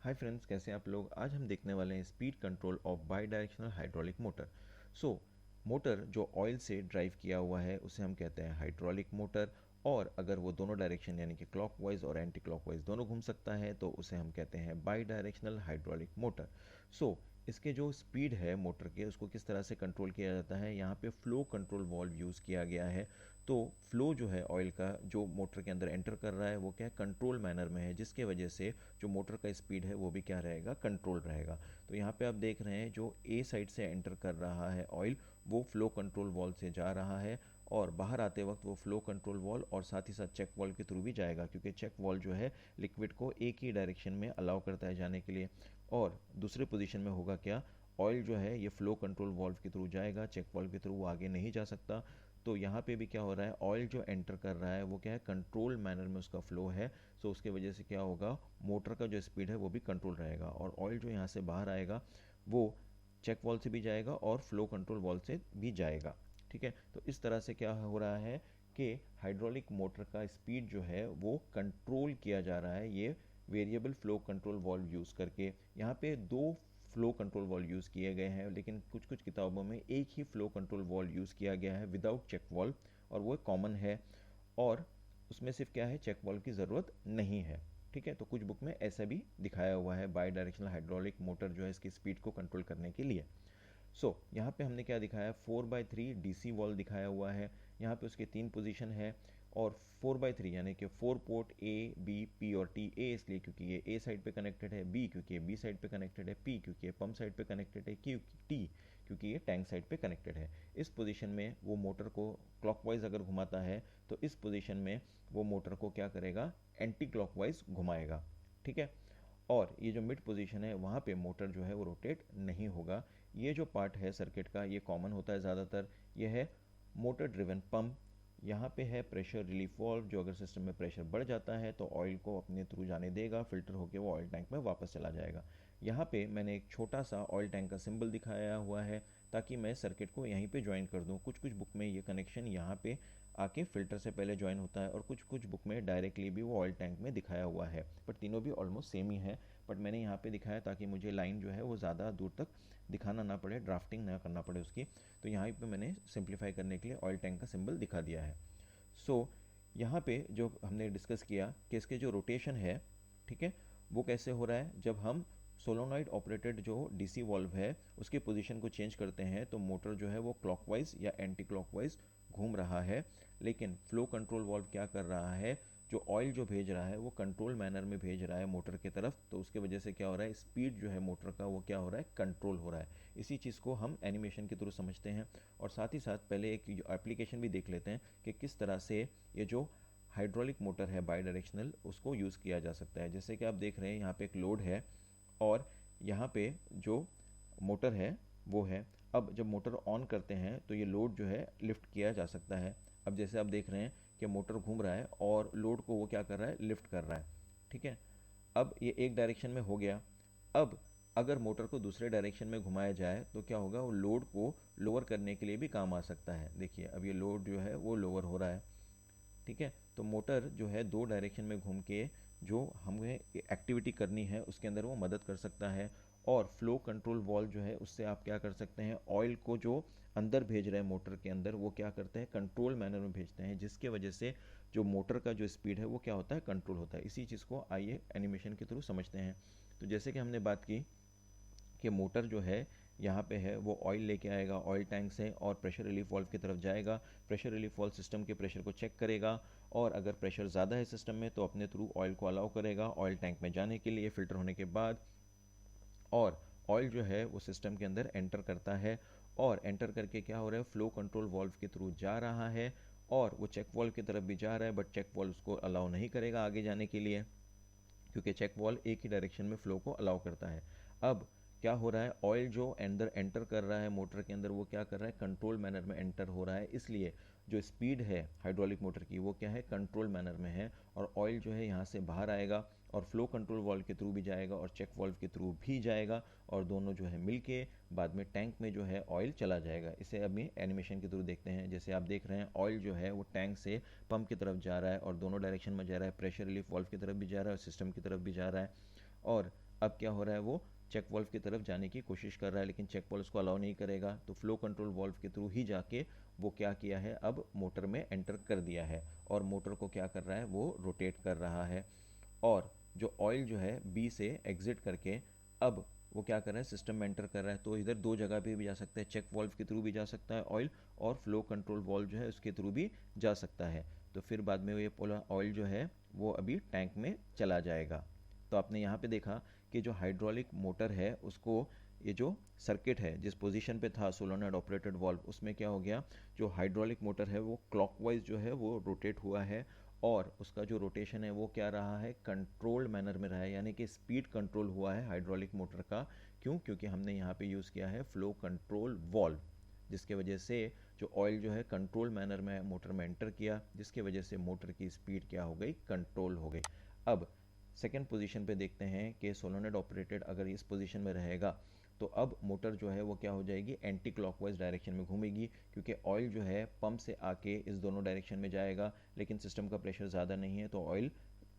Hi friends, कैसे हैं आप लोग। आज हम देखने वाले हैं speed control of by directional hydraulic motor. So motor जो ऑयल से ड्राइव किया हुआ है उसे हम कहते हैं हाइड्रोलिक मोटर। और अगर वो दोनों डायरेक्शन यानी कि क्लॉकवाइज और एंटी क्लॉकवाइज दोनों घूम सकता है तो उसे हम कहते हैं बाई डायरेक्शनल हाइड्रोलिक मोटर। सो इसके जो स्पीड है मोटर के उसको किस तरह से कंट्रोल किया जाता है, यहाँ पे फ्लो कंट्रोल वॉल्व यूज़ किया गया है। तो फ्लो जो है ऑयल का जो मोटर के अंदर एंटर कर रहा है वो क्या है, कंट्रोल मैनर में है, जिसके वजह से जो मोटर का स्पीड है वो भी क्या रहेगा, कंट्रोल रहेगा। तो यहाँ पे आप देख रहे हैं जो ए साइड से एंटर कर रहा है ऑयल वो फ्लो कंट्रोल वॉल्व से जा रहा है, और बाहर आते वक्त वो फ्लो कंट्रोल वॉल्व और साथ ही साथ चेक वॉल्व के थ्रू भी जाएगा, क्योंकि चेक वॉल्व जो है लिक्विड को एक ही डायरेक्शन में अलाउ करता है जाने के लिए। और दूसरे पोजीशन में होगा क्या, ऑयल जो है ये फ्लो कंट्रोल वॉल्व के थ्रू जाएगा, चेक वॉल्व के थ्रू वो आगे नहीं जा सकता। तो यहाँ पे भी क्या हो रहा है, ऑयल जो एंटर कर रहा है वो क्या है, कंट्रोल मैनर में उसका फ्लो है। सो उसके वजह से क्या होगा, मोटर का जो स्पीड है वो भी कंट्रोल रहेगा, और ऑयल जो यहाँ से बाहर आएगा वो चेक वॉल से भी जाएगा और फ्लो कंट्रोल वॉल से भी जाएगा। ठीक है, तो इस तरह से क्या हो रहा है कि हाइड्रोलिक मोटर का स्पीड जो है वो कंट्रोल किया जा रहा है ये variable flow control valve use करके। यहाँ पे दो फ्लो कंट्रोल वॉल्व यूज़ किए गए हैं, लेकिन कुछ कुछ किताबों में एक ही फ्लो कंट्रोल वॉल्व यूज़ किया गया है विदाउट चेक वॉल्व, और वो कॉमन है। और उसमें सिर्फ क्या है, चेक वॉल्व की ज़रूरत नहीं है। ठीक है, तो कुछ बुक में ऐसा भी दिखाया हुआ है बाई डायरेक्शनल हाइड्रोलिक मोटर जो है इसकी स्पीड को कंट्रोल करने के लिए। यहाँ पे हमने क्या दिखाया, 4/3 डीसी वॉल्व दिखाया हुआ है। यहाँ पे उसके 3 पोजीशन है, और 4/3 यानी कि 4 पोर्ट ए बी पी और टी। ए इसलिए क्योंकि ये ए साइड पे कनेक्टेड है, बी क्योंकि ये बी साइड पे कनेक्टेड है, पी क्योंकि ये पंप साइड पे कनेक्टेड है, क्यू टी क्योंकि ये टैंक साइड पे कनेक्टेड है। इस पोजीशन में वो मोटर को क्लॉकवाइज अगर घुमाता है तो इस पोजीशन में वो मोटर को क्या करेगा, एंटी क्लॉकवाइज घुमाएगा। ठीक है, और ये जो मिड पोजीशन है वहाँ पे मोटर जो है वो रोटेट नहीं होगा। ये जो पार्ट है सर्किट का ये कॉमन होता है ज़्यादातर, ये है मोटर ड्रिवन पंप। यहाँ पे है प्रेशर रिलीफ वॉल्व, जो अगर सिस्टम में प्रेशर बढ़ जाता है तो ऑयल को अपने थ्रू जाने देगा, फिल्टर होकर वो ऑयल टैंक में वापस चला जाएगा। यहाँ पे मैंने एक छोटा सा ऑयल टैंक का सिंबल दिखाया हुआ है ताकि मैं सर्किट को यहीं पे ज्वाइन कर दूँ। कुछ कुछ बुक में ये कनेक्शन यहाँ पे आके फिल्टर से पहले ज्वाइन होता है, और कुछ कुछ बुक में डायरेक्टली भी वो ऑयल टैंक में दिखाया हुआ है, पर तीनों भी ऑलमोस्ट सेम ही है। बट मैंने यहाँ पे दिखाया ताकि मुझे लाइन जो है वो ज़्यादा दूर तक दिखाना ना पड़े, ड्राफ्टिंग ना करना पड़े उसकी। तो यहाँ पे मैंने सिंप्लीफाई करने के लिए ऑयल टैंक का सिंबल दिखा दिया है। यहाँ पे जो हमने डिस्कस किया कि इसके जो रोटेशन है, ठीक है, वो कैसे हो रहा है, जब हम सोलोनॉइड ऑपरेटेड जो डीसी वॉल्व है उसके पोजीशन को चेंज करते हैं तो मोटर जो है वो क्लॉकवाइज या एंटी क्लॉकवाइज घूम रहा है। लेकिन फ्लो कंट्रोल वॉल्व क्या कर रहा है, जो ऑयल जो भेज रहा है वो कंट्रोल मैनर में भेज रहा है मोटर की तरफ, तो उसके वजह से क्या हो रहा है, स्पीड जो है मोटर का वो क्या हो रहा है, कंट्रोल हो रहा है। इसी चीज़ को हम एनिमेशन के थ्रू समझते हैं, और साथ ही साथ पहले एक एप्लीकेशन भी देख लेते हैं कि किस तरह से ये जो हाइड्रोलिक मोटर है बाई डायरेक्शनल उसको यूज़ किया जा सकता है। जैसे कि आप देख रहे हैं यहाँ पे एक लोड है, और यहाँ पे जो मोटर है वो है। अब जब मोटर ऑन करते हैं तो ये लोड जो है लिफ्ट किया जा सकता है। अब जैसे आप देख रहे हैं कि मोटर घूम रहा है और लोड को वो क्या कर रहा है, लिफ्ट कर रहा है। ठीक है, अब ये एक डायरेक्शन में हो गया। अब अगर मोटर को दूसरे डायरेक्शन में घुमाया जाए तो क्या होगा, वो लोड को लोअर करने के लिए भी काम आ सकता है। देखिए अब ये लोड जो है वो लोअर हो रहा है। ठीक है, तो मोटर जो है दो डायरेक्शन में घूम के जो हमें एक्टिविटी करनी है उसके अंदर वो मदद कर सकता है। और फ्लो कंट्रोल वॉल्व जो है उससे आप क्या कर सकते हैं, ऑयल को जो अंदर भेज रहे हैं मोटर के अंदर वो क्या करते हैं, कंट्रोल मैनर में भेजते हैं, जिसके वजह से जो मोटर का जो स्पीड है वो क्या होता है, कंट्रोल होता है। इसी चीज़ को आइए एनिमेशन के थ्रू समझते हैं। तो जैसे कि हमने बात की कि मोटर जो है यहाँ पे है वो ऑयल लेके आएगा ऑयल टैंक से और प्रेशर रिलीफ वाल्व की तरफ जाएगा। प्रेशर रिलीफ वाल्व सिस्टम के प्रेशर को चेक करेगा, और अगर प्रेशर ज़्यादा है सिस्टम में तो अपने थ्रू ऑयल को अलाउ करेगा ऑयल टैंक में जाने के लिए फिल्टर होने के बाद। और ऑयल जो है वो सिस्टम के अंदर एंटर करता है, और एंटर करके क्या हो रहा है, फ्लो कंट्रोल वाल्व के थ्रू जा रहा है, और वो चेक वाल्व की तरफ भी जा रहा है, बट चेक वाल्व उसको अलाउ नहीं करेगा आगे जाने के लिए, क्योंकि चेक वॉल एक ही डायरेक्शन में फ्लो को अलाउ करता है। अब क्या हो रहा है, ऑयल जो अंदर एंटर कर रहा है मोटर के अंदर वो क्या कर रहा है, कंट्रोल मैनर में एंटर हो रहा है, इसलिए जो स्पीड है हाइड्रोलिक मोटर की वो क्या है, कंट्रोल मैनर में है। और ऑयल जो है यहाँ से बाहर आएगा और फ्लो कंट्रोल वॉल्व के थ्रू भी जाएगा और चेक वॉल्व के थ्रू भी जाएगा, और दोनों जो है मिलके बाद में टैंक में जो है ऑयल चला जाएगा। इसे अभी एनिमेशन के थ्रू देखते हैं। जैसे आप देख रहे हैं ऑयल जो है वो टैंक से पंप की तरफ जा रहा है और दोनों डायरेक्शन में जा रहा है, प्रेशर रिलीफ वाल्व की तरफ भी जा रहा है और सिस्टम की तरफ भी जा रहा है। और अब क्या हो रहा है, वो चेक वाल्व की तरफ जाने की कोशिश कर रहा है, लेकिन चेक वाल्व उसको अलाउ नहीं करेगा। तो फ्लो कंट्रोल वाल्व के थ्रू ही जाके वो क्या किया है, अब मोटर में एंटर कर दिया है और मोटर को क्या कर रहा है, वो रोटेट कर रहा है। और जो ऑयल जो है बी से एग्जिट करके अब वो क्या कर रहा है, सिस्टम में एंटर कर रहा है। तो इधर दो जगह पे भी जा सकता है, चेक वाल्व के थ्रू भी जा सकता है ऑयल, और फ्लो कंट्रोल वाल्व जो है उसके थ्रू भी जा सकता है। तो फिर बाद में ये पूरा ऑयल जो है वो अभी टैंक में चला जाएगा। तो आपने यहाँ पे देखा कि जो हाइड्रोलिक मोटर है उसको ये जो सर्किट है जिस पोजीशन पे था सोलोनॉइड ऑपरेटेड वाल्व, उसमें क्या हो गया, जो हाइड्रोलिक मोटर है वो क्लॉकवाइज जो है वो रोटेट हुआ है, और उसका जो रोटेशन है वो क्या रहा है, कंट्रोल्ड मैनर में रहा है, यानी कि स्पीड कंट्रोल हुआ है हाइड्रोलिक मोटर का। क्यों? क्योंकि हमने यहाँ पे यूज़ किया है फ्लो कंट्रोल वाल्व, जिसके वजह से जो ऑयल जो है कंट्रोल मैनर में मोटर में एंटर किया, जिसके वजह से मोटर की स्पीड क्या हो गई, कंट्रोल हो गई। अब सेकेंड पोजीशन पे देखते हैं कि सोलोनॉइड ऑपरेटेड अगर इस पोजीशन में रहेगा तो अब मोटर जो है वो क्या हो जाएगी, एंटी क्लॉकवाइज डायरेक्शन में घूमेगी, क्योंकि ऑयल जो है पंप से आके इस दोनों डायरेक्शन में जाएगा, लेकिन सिस्टम का प्रेशर ज़्यादा नहीं है तो ऑयल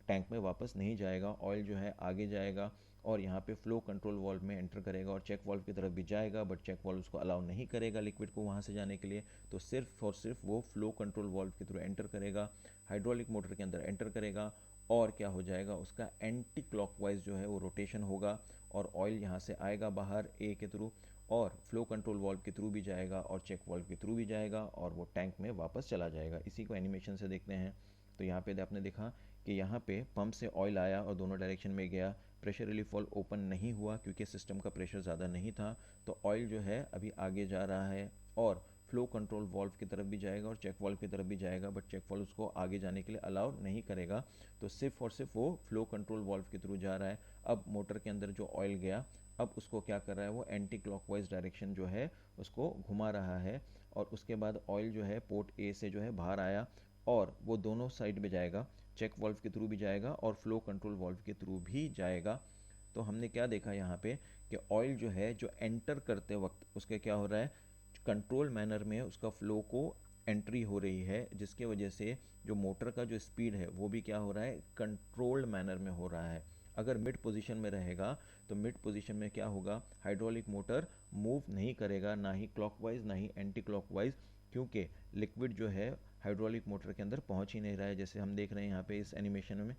टैंक में वापस नहीं जाएगा, ऑयल जो है आगे जाएगा और यहाँ पे फ्लो कंट्रोल वाल्व में एंटर करेगा और चेक वाल्व की तरफ भी जाएगा, बट चेक वाल्व उसको अलाउ नहीं करेगा लिक्विड को वहाँ से जाने के लिए। तो सिर्फ और सिर्फ वो फ्लो कंट्रोल वाल्व के थ्रू एंटर करेगा, हाइड्रोलिक मोटर के अंदर एंटर करेगा, और क्या हो जाएगा, उसका एंटी क्लॉकवाइज जो है वो रोटेशन होगा और ऑयल यहाँ से आएगा बाहर ए के थ्रू, और फ्लो कंट्रोल वाल्व के थ्रू भी जाएगा और चेक वाल्व के थ्रू भी जाएगा और वो टैंक में वापस चला जाएगा। इसी को एनिमेशन से देखते हैं। तो यहाँ पे आपने देखा कि यहाँ पे पंप से ऑयल आया और दोनों डायरेक्शन में गया, प्रेशर रिलीफ वाल्व ओपन नहीं हुआ क्योंकि सिस्टम का प्रेशर ज़्यादा नहीं था, तो ऑयल जो है अभी आगे जा रहा है और फ्लो कंट्रोल वाल्व की तरफ भी जाएगा और चेक वाल्व की तरफ भी जाएगा, बट चेक वाल्व उसको आगे जाने के लिए अलाउ नहीं करेगा। तो सिर्फ और सिर्फ वो फ्लो कंट्रोल वाल्व के थ्रू जा रहा है। अब मोटर के अंदर जो ऑयल गया, अब उसको क्या कर रहा है, वो एंटी क्लॉकवाइज डायरेक्शन जो है उसको घुमा रहा है, और उसके बाद ऑयल जो है पोर्ट ए से जो है बाहर आया और वो दोनों साइड में जाएगा, चेक वाल्व के थ्रू भी जाएगा और फ्लो कंट्रोल वाल्व के थ्रू भी जाएगा। तो हमने क्या देखा यहाँ पे कि ऑयल जो है जो एंटर करते वक्त उसके क्या हो रहा है, कंट्रोल मैनर में उसका फ्लो को एंट्री हो रही है, जिसके वजह से जो मोटर का जो स्पीड है वो भी क्या हो रहा है, कंट्रोल्ड मैनर में हो रहा है। अगर मिड पोजीशन में रहेगा तो मिड पोजीशन में क्या होगा, हाइड्रोलिक मोटर मूव नहीं करेगा, ना ही क्लॉकवाइज ना ही एंटी क्लॉकवाइज, क्योंकि लिक्विड जो है हाइड्रोलिक मोटर के अंदर पहुंच ही नहीं रहा है। जैसे हम देख रहे हैं यहाँ पे इस एनिमेशन में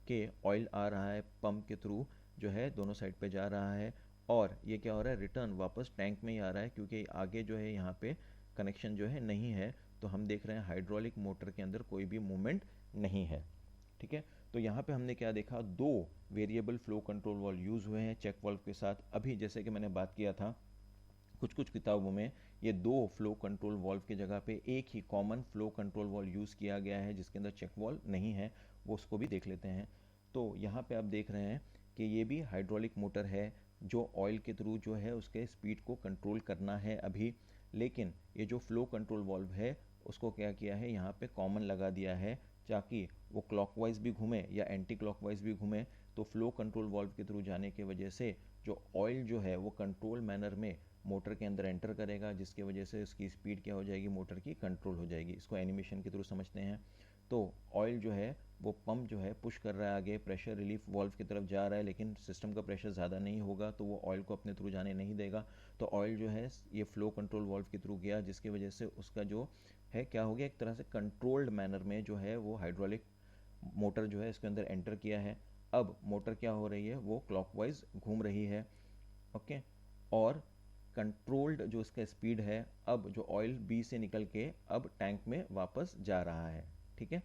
कि ऑयल आ रहा है पंप के थ्रू जो है दोनों साइड पे जा रहा है, और ये क्या हो रहा है, रिटर्न वापस टैंक में ही आ रहा है, क्योंकि आगे जो है यहाँ पे कनेक्शन जो है नहीं है। तो हम देख रहे हैं हाइड्रोलिक मोटर के अंदर कोई भी मूवमेंट नहीं है। ठीक है, तो यहाँ पे हमने क्या देखा, दो variable flow control valve use हुए हैं चेक वाल्व के साथ। अभी जैसे कि मैंने बात किया था, कुछ कुछ किताबों में ये दो फ्लो कंट्रोल वाल्व की जगह पे एक ही common flow control valve use किया गया है जिसके अंदर चेक वाल्व नहीं है, वो उसको भी देख लेते हैं। तो यहाँ पे आप देख रहे हैं कि ये भी हाइड्रोलिक मोटर है जो ऑयल के थ्रू जो है उसके स्पीड को कंट्रोल करना है अभी, लेकिन ये जो फ्लो कंट्रोल वाल्व है उसको क्या किया है, यहाँ पे कॉमन लगा दिया है ताकि वो क्लॉकवाइज भी घूमे या एंटी क्लॉकवाइज भी घूमे। तो फ्लो कंट्रोल वाल्व के थ्रू जाने की वजह से जो ऑयल जो है वो कंट्रोल मैनर में मोटर के अंदर एंटर करेगा, जिसकी वजह से उसकी स्पीड क्या हो जाएगी, मोटर की कंट्रोल हो जाएगी। इसको एनिमेशन के थ्रू समझते हैं। तो ऑयल जो है वो पंप जो है पुश कर रहा है आगे, प्रेशर रिलीफ वाल्व की तरफ जा रहा है, लेकिन सिस्टम का प्रेशर ज़्यादा नहीं होगा तो वो ऑयल को अपने थ्रू जाने नहीं देगा। तो ऑयल जो है ये फ्लो कंट्रोल वाल्व के थ्रू गया, जिसकी वजह से उसका जो है क्या हो गया, एक तरह से कंट्रोल्ड मैनर में जो है वो हाइड्रोलिक मोटर जो है इसके अंदर एंटर किया है। अब मोटर क्या हो रही है, वो क्लॉकवाइज घूम रही है। ओके, और कंट्रोल्ड जो इसका स्पीड है, अब जो ऑयल बी से निकल के अब टैंक में वापस जा रहा है। ठीक है,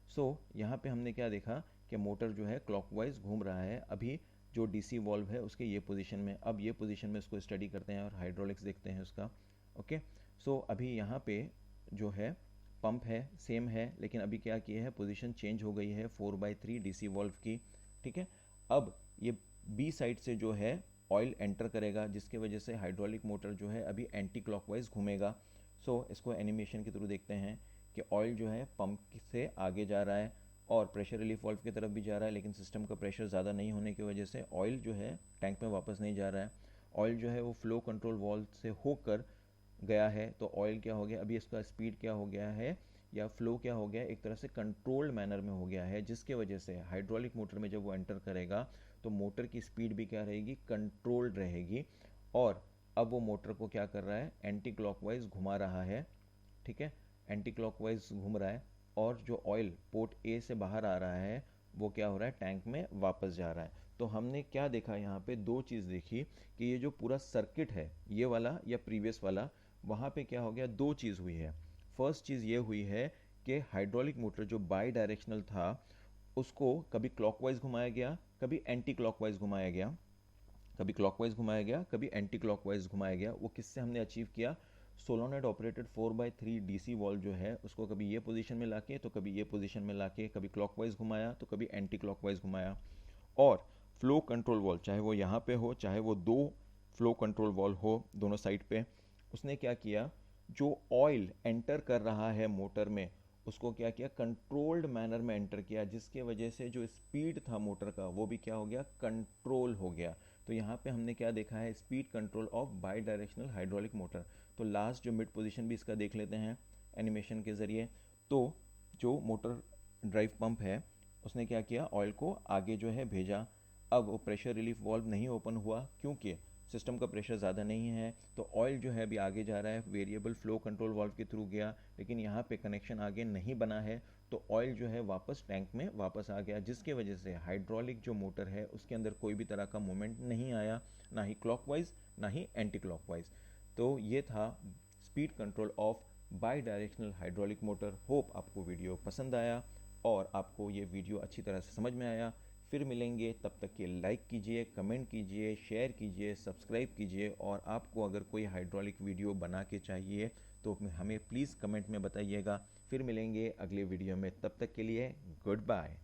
सो यहाँ पे हमने क्या देखा कि मोटर जो है क्लॉकवाइज घूम रहा है। अभी जो डीसी वॉल्व है उसके ये पोजीशन में, अब ये पोजीशन में उसको स्टडी करते हैं और हाइड्रोलिक्स देखते हैं उसका। ओके, सो अभी यहाँ पे जो है पंप है सेम है, लेकिन अभी क्या किया है, पोजीशन चेंज हो गई है 4/3 डीसी वॉल्व की। ठीक है, अब ये बी साइड से जो है ऑयल एंटर करेगा, जिसके वजह से हाइड्रोलिक मोटर जो है अभी एंटी क्लॉकवाइज घूमेगा। सो इसको एनिमेशन के थ्रू देखते हैं कि ऑयल जो है पंप से आगे जा रहा है और प्रेशर रिलीफ वाल्व की तरफ भी जा रहा है, लेकिन सिस्टम का प्रेशर ज़्यादा नहीं होने की वजह से ऑयल जो है टैंक में वापस नहीं जा रहा है। ऑयल जो है वो फ्लो कंट्रोल वाल्व से होकर गया है, तो ऑयल क्या हो गया, अभी इसका स्पीड क्या हो गया है या फ्लो क्या हो गया, एक तरह से कंट्रोल्ड मैनर में हो गया है, जिसके वजह से हाइड्रोलिक मोटर में जब वो एंटर करेगा तो मोटर की स्पीड भी क्या रहेगी, कंट्रोल्ड रहेगी। और अब वो मोटर को क्या कर रहा है, एंटी क्लॉकवाइज घुमा रहा है, ठीक है, एंटी क्लॉकवाइज घूम रहा है, और जो ऑयल पोर्ट ए से बाहर आ रहा है वो क्या हो रहा है, टैंक में वापस जा रहा है। तो हमने क्या देखा यहाँ पे, दो चीज़ देखी कि ये जो पूरा सर्किट है ये वाला या प्रीवियस वाला, वहाँ पे क्या हो गया, दो चीज़ हुई है। फर्स्ट चीज़ ये हुई है कि हाइड्रोलिक मोटर जो बाई डायरेक्शनल था उसको कभी क्लॉकवाइज घुमाया गया, कभी एंटी क्लॉकवाइज घुमाया गया, कभी क्लॉकवाइज घुमाया गया, कभी एंटी क्लॉकवाइज घुमाया गया। वो किससे हमने अचीव किया, सोलोनेट ऑपरेटेड 4/3 डीसी वॉल जो है उसको कभी ये पोजीशन में लाके तो कभी ये पोजीशन में लाके, कभी क्लॉकवाइज घुमाया तो कभी एंटी क्लॉकवाइज घुमाया। और फ्लो कंट्रोल वॉल, चाहे वो यहाँ पे हो चाहे वो दो फ्लो कंट्रोल वॉल हो दोनों साइड पे, उसने क्या किया, जो ऑयल एंटर कर रहा है मोटर में उसको क्या किया, कंट्रोल्ड मैनर में एंटर किया, जिसके वजह से जो स्पीड था मोटर का वो भी क्या हो गया, कंट्रोल हो गया। तो यहाँ पे हमने क्या देखा है, speed control of by directional hydraulic motor. तो लास्ट जो मिड पोजीशन भी इसका देख लेते हैं एनिमेशन के ज़रिए। तो जो मोटर ड्राइव पंप है उसने क्या किया, ऑयल को आगे जो है भेजा। अब वो प्रेशर रिलीफ वाल्व नहीं ओपन हुआ क्योंकि सिस्टम का प्रेशर ज़्यादा नहीं है, तो ऑयल जो है अभी आगे जा रहा है, वेरिएबल फ्लो कंट्रोल वाल्व के थ्रू गया, लेकिन यहाँ पे कनेक्शन आगे नहीं बना है, तो ऑयल जो है वापस टैंक में वापस आ गया, जिसके वजह से हाइड्रोलिक जो मोटर है उसके अंदर कोई भी तरह का मूवमेंट नहीं आया, ना ही क्लॉकवाइज ना ही एंटी क्लॉकवाइज। तो ये था speed control of by directional hydraulic motor. Hope आपको वीडियो पसंद आया और आपको ये वीडियो अच्छी तरह से समझ में आया। फिर मिलेंगे, तब तक के लाइक कीजिए, कमेंट कीजिए, शेयर कीजिए, सब्सक्राइब कीजिए, और आपको अगर कोई हाइड्रोलिक वीडियो बना के चाहिए तो हमें प्लीज़ कमेंट में बताइएगा। फिर मिलेंगे अगले वीडियो में, तब तक के लिए गुड बाय।